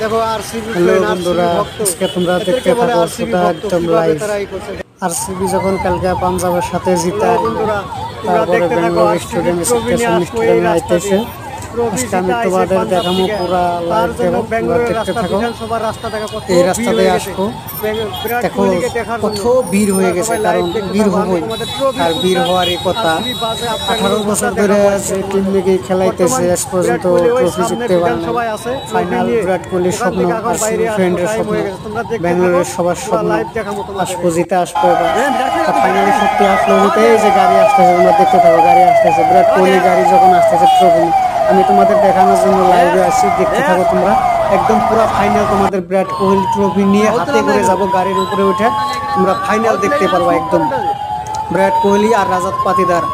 দেখো RCB hello fan বন্ধুরা, ভক্ত আজকে তোমরা দেখতে এদেরকে বলে থাকো আরসিবি সেটা ভক্ত একদম কিভাবে লাইভ। তারা এই করছে। আরসিবি যখন কালকে পাঞ্জাবের সাথে জিতে হ্যালো বন্ধুরা, তোমরা তারপরে দেখতে থাকো বেঙ্গালোর আরসিবি স্টেডিয়ামে ট্রফি নিয়ে সিচুয়েশন আসবো এই স্টেডিয়ামে রাস্তা আইতেছে। দিয়ে। ট্রফি আজকে আমি জিতা আইছে তোমাদের পাঞ্জাব দেখাবো থেকে। পুরা তার লাইভ জন্য দেবো, তোমরা বেঙ্গালোরের দেখতে রাস্তা, থাকো। বিধানসভার রাস্তা দেখা কত এই ভিড় রাস্তাতে হয়ে গেছে। আসবো, বিরাট দেখো কোহলিকে দেখার কত জন্য ভিড় হয়ে তোমরা গেছে, সবাই কারণ লাইভ দেখতে ভিড় থাকো। আমি হবই। তোমাদের ট্রফি আর ভিড় ফুটবল হওয়ারই কথা। আরসিবি বাজে 18 বছর ধরে যে টিম মেকে খেলাইতেছে, আজ পর্যন্ত ট্রফি জিততে পারে না। বিধানসভায় আছে ফাইনাল বিরাট কোহলির ওখান স্বপ্ন, থেকে এখন আরসিবি বাইরে ফ্রেন্ডের টাইম স্বপ্ন, হয়ে গেছে। তোমরা দেখতে থাকো, ব্যাঙ্গালোরের সবার পুরো স্বপ্ন। লাইভ দেখাবো তোমাদের। আসবো জিতে আসবো এবার। ফাইনালি সত্যি আসলো জিতে। এই যে গাড়ি আসতেছে, তোমরা দেখতে থাকো, গাড়ি আসতেছে, বিরাট কোহলি গাড়ি যখন আসতেছে ট্রফি আমি তোমাদের দেখানোর জন্য লাইভে আসছি, দেখতে থাকো তোমরা। একদম পুরো ফাইনাল তোমাদের বিরাট কোহলি ট্রফি নিয়ে হাতে করে যাব, গাড়ির উপরে উঠে তোমরা ফাইনাল দেখতে পারবা। একদম বিরাট কোহলি আর রাজাত পাতিদার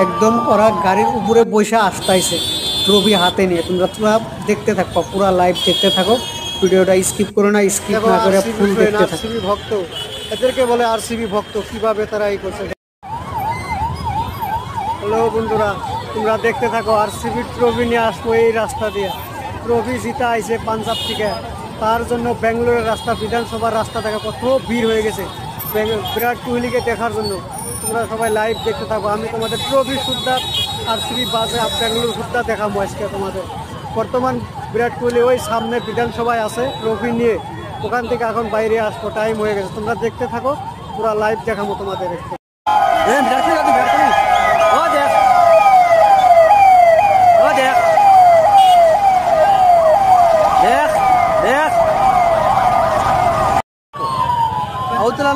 একদম ওরা গাড়ির উপরে বসে আসতেছে ট্রফি হাতে নিয়ে। তোমরা পুরো দেখতে থাকো, পুরো লাইভ দেখতে থাকো, ভিডিওটা স্কিপ করো না, স্কিপ না করে ফুল দেখতে থাকো। আরসিবি ভক্ত এদেরকে বলে আরসিবি ভক্ত কিভাবে তারা এই করছে। হ্যালো বন্ধুরা, তোমরা দেখতে থাকো আরসিবি ট্রফি নিয়ে আসবো এই রাস্তা দিয়ে। ট্রফি জিতা আইছে পাঞ্জাব থেকে। তার জন্য বেঙ্গালোরের রাস্তা, বিধানসভার রাস্তা দেখা কত ভিড় হয়ে গেছে বিরাট কোহলিকে দেখার জন্য। তোমরা সবাই লাইভ দেখতে থাকো। আমি তোমাদের ট্রফি সুদ্ধা আরসিবি বাজে বেঙ্গালোর সুদ্ধা দেখাবো আজকে তোমাদের। বর্তমান বিরাট কোহলি ওই সামনে বিধানসভায় আছে ট্রফি নিয়ে, ওখান থেকে এখন বাইরে আসবো, টাইম হয়ে গেছে। তোমরা দেখতে থাকো, পুরো লাইভ দেখাবো তোমাদের। అవుతున్నా